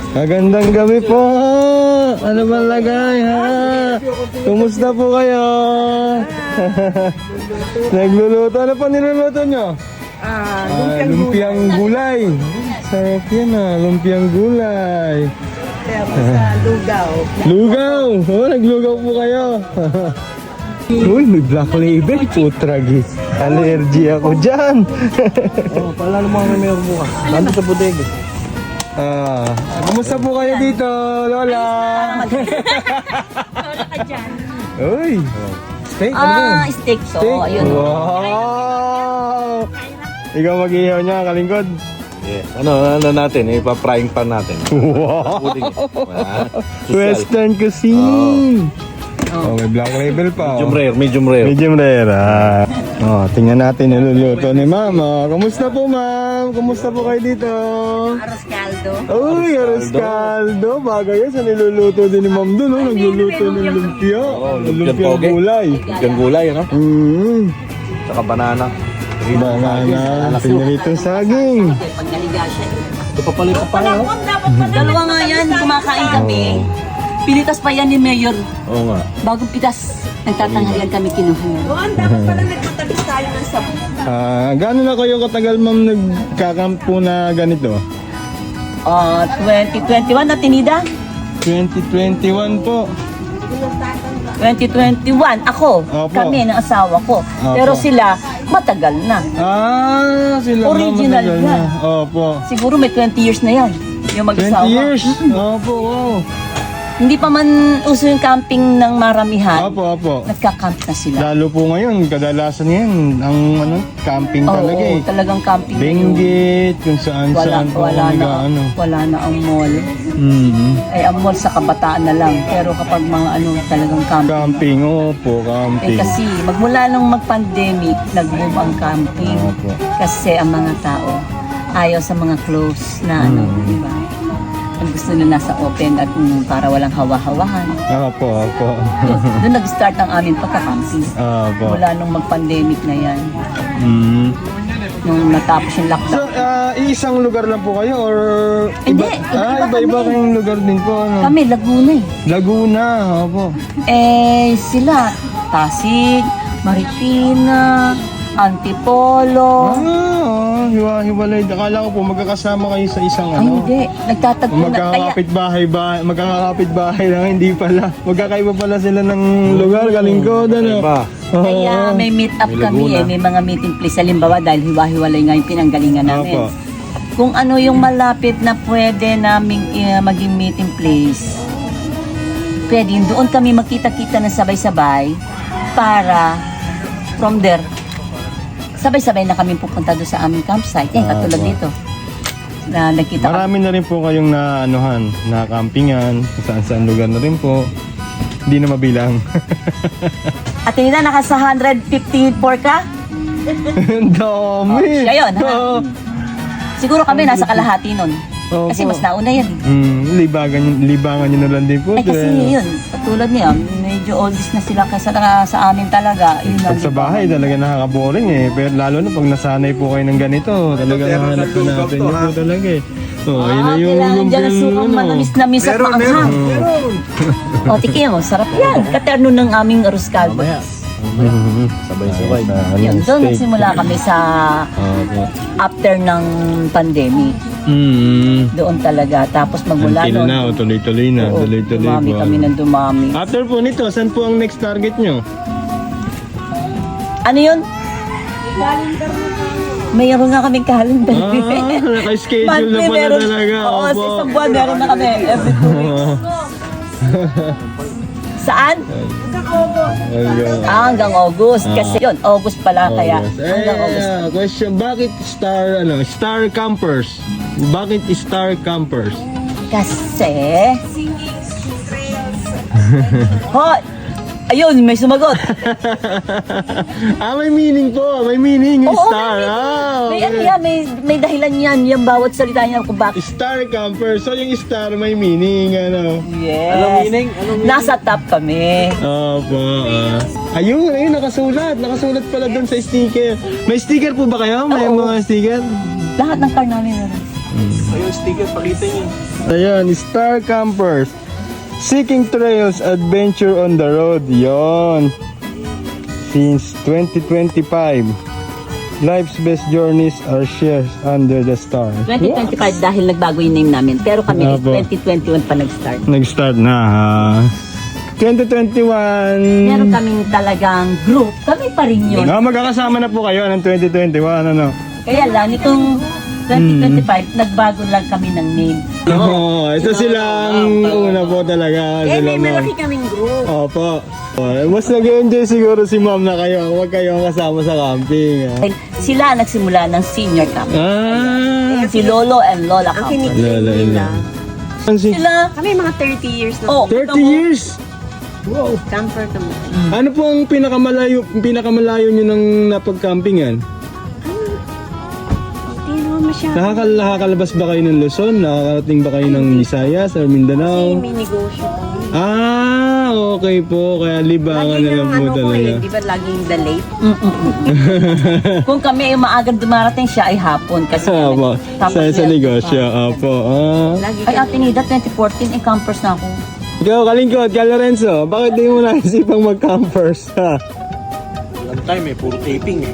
Magandang gabi po. Ano ba lagay ha? Kumusta po kayo? Nagluluto. Ano pa niluluto nyo? Lumpiang gulay. Sarap yan lumpiang gulay. Sa lugaw. Lugaw! Oh, naglugaw po kayo. Uy, may black label. Putragis. Allergy ako dyan. Pala naman may meron bukas. Nandun sa bodega. Kumusta po kayo dito, Lola? Lola ka dyan. Uy! Steak? Ano ba yun? Steak to. Steak? Ayun. Wow! Ikaw mag-ihaw niya, kalingkod? Yes. Ano natin? Ipa-frying pan natin. Wow! Puding. Western cuisine! Oh, may black label pa. Medium rare, medium rare. Medium rare. Tingnan natin niluluto ni Ma'am. Kumusta po, Ma'am? Kumusta po kayo dito? Aros caldo. Uy, aros caldo. Bagay yan sa niluluto din ni Ma'am doon. Nagluluto ng lumpia. Lumpiang gulay. Lumpiang gulay, ano? Saka banana. Banana. Piniritong saging. Pag naliga siya. Ito pa pala yung papaya, oh. Dalawa nga yan. Kumakain kami. Pinitas pa yan ni Mayor. Oo nga. Bagong pitas. Nagtatanghalian kami kinuha yan. Dapat pala nagtatagis tayo ng sabon. Gaano na kayo katagal, Ma'am, nagkakampo na ganito? 2021 na tinida? 2021 po. 2021. Ako. Opo. Kami ng asawa ko. Opo. Pero sila, matagal na. Sila Ma'am, Original matagal yan. na. Opo. Siguro may 20 years na yan. Yung 20 mag-asawa. years? Opo, wow. Hindi pa man uso yung camping ng maramihan. Opo. Nagka-camp na sila. Lalo po ngayon, kadalasan yan, ang camping talaga Oo, eh. talagang camping. Benguet, kung saan-saan po kami Wala na ang mall. Mhm. Ay, ang mall sa kabataan na lang. Pero kapag mga talagang camping. Camping, opo, camping. Kasi magmula nung mag-pandemic, nag-boom ang camping. Opo. Kasi ang mga tao ayaw sa mga close na di ba? Ang gusto nila nasa open at para walang hawa-hawahan. Opo. Doon nag-start ang aming pagka-camping. Opo. Mula nung mag-pandemic na yan. Mhm. Nung natapos yung So, lockdown. isang lugar lang po kayo or Hindi, iba-iba iba-iba kami. kayong lugar din po, ano? Kami, Laguna eh. Laguna, opo. Sila, Pasig, Marikina, Antipolo. Hiwa-hiwalay. Akala ko po magkakasama kayo sa isang Ay, hindi. Nagtatagpo na. Kaya, Magkakapit-bahay lang, hindi pala. Magkakaiba pala sila ng lugar, kalingkod, ano? Iba. kaya may meet up May kami Laguna. may mga meeting place. Halimbawa, dahil hiwa-hiwalay nga yung pinanggalingan namin. Opo. Kung ano yung malapit na pwede naming maging meeting place, pwede doon kami magkita-kita na sabay-sabay para from there, sabay-sabay na kami pupunta doon sa aming campsite. Katulad Opo. dito. Na nagkita kami. Marami na rin po kayong na campingan, kung saan-saan lugar na rin po. Hindi na mabilang. At tinita, naka sa 154 ka? Ang dami. Siya yun, ha? Oo. Siguro kami nasa kalahati nun. Opo. Kasi mas nauna yan. Libangan nyo na lang din po. Ay kasi yun, katulad niya, medyo oldies na sila kaysa sa amin talaga. Yun lang, Pag sa di ba? bahay talaga nakaka-boring eh. Pero lalo na pag nasanay po kayo ng ganito, talaga nahanap ko natin yun po talaga eh. So, ayun na yung Kailangan dyan ang sukang manamis-namis at maanghang. O, tikin mo, sarap yan. Katerno ng aming arroz caldo. Sabay-sabay. Yun, doon nagsimula kami sa after ng pandemic. Doon talaga. Tapos magmula Until doon. now, tuloy-tuloy na. Oo, Tuloy-tuloy dumami po. kami ng dumami. After po nito, saan po ang next target nyo? Ano yun? Mayroon na kaming calendar. Naka-schedule na Monthly pala meron. talaga. Oo, sa Opo. isang buwan meron na kami. Every 2 weeks. Saan? Hanggang August. Kasi yun, August pala kaya. Hanggang August. Question, bakit Star Campers? Bakit Star Campers? Kasi... Hoy! Ayun, may sumagot. May meaning po. May meaning yung Oo, star. may ano yan, may dahilan yan. Yung bawat salita niya kung bakit. Star Camper. So yung star may meaning. Ano? Yes. Anong meaning? Nasa top kami. Opo. Ayun, nakasulat. Nakasulat pala doon sa sticker. May sticker po ba kayo? May Oo. mga sticker? Lahat ng car namin meron. Ayun, sticker, pakita niyo. Ayan, Star Campers. Seeking trails, adventure on the road. Yon. Since 2025. Life's best journeys are shared under the stars. 2025 dahil nagbago yung name namin. Pero kami is Apo. 2021 pa nag-start. Nag-start na ha. 2021. Meron kaming talagang group. Kami pa rin yun. Magkakasama na po kayo ng 2021. Ano? Kaya lang, itong 2025, nagbago lang kami ng name. Oo, ito silang una po talaga. Eh, Sila may ma'am. malaki kaming group. Opo. Mas nag-enjoy siguro si ma'am na kayo. Huwag kayong kasama sa camping. Dahil sila nagsimula ng senior camp. Si Lolo and Lola Ang camp. kiniklaim Lala, nila. Sila, Kami mga 30 years na oh, 30 years! camper kami. Ano po ang pinakamalayo nyo ng napag-campingan? Hindi naman masyado. Nakakalabas ba kayo ng Luzon? Nakakarating ba kayo ng Visayas or Kasi Mindanao? may negosyo kami. Okay po. Kaya libangan Lagi na lang ng po ano ko talaga. eh, di ba laging the late? kung kami ay maagang dumarating, siya ay hapon. Kasi Opo. tapos Sa meron negosyo. pa. Opo. Lagi Ay, kami. Ate Nida, 2014, eh, campers na ako. Ikaw, Kalingkod, Ka Lorenzo, bakit di mo naisipang mag-campers? Ha? Alam tayo, may puro taping eh.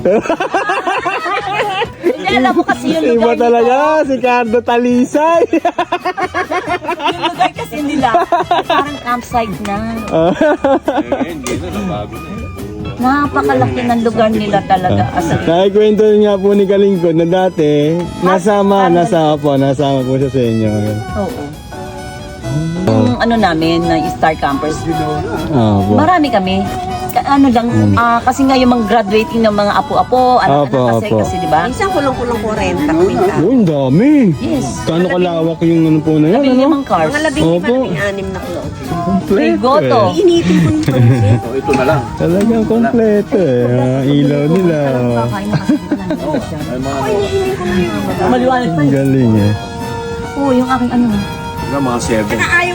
Hindi, alam mo kasi yung Iba lugar talaga, si Cardo Talisay. yung lugar kasi nila, parang campsite na. Hindi na, nabago na eh. Napakalaki ng lugar nila talaga. As in, Nakikwento nga po ni Kalingkod na dati, nasama po siya sa inyo. oo. Yung ano namin, na Star Campers, Opo. marami kami. Ano lang, kasi nga yung mga graduating ng mga apo-apo, anak-anak Opo. kasi di ba? Minsan kulong-kulong 40 kami ka. Uy, ang dami. Yes. Kano kalawak yung ano po na yan, Sabi ano? limang cars. Mga labing lima, Opo. labing-anim na clothes. May Kompleto goto. eh. Initin ko yung pansin. So, ito na lang. Talagang kompleto eh. Ilaw nila. Kakain na kasi ng siya. May mga, Maliwanag pa. Ang galing eh. Oo, yung aking ano. mga 7. Saka ayaw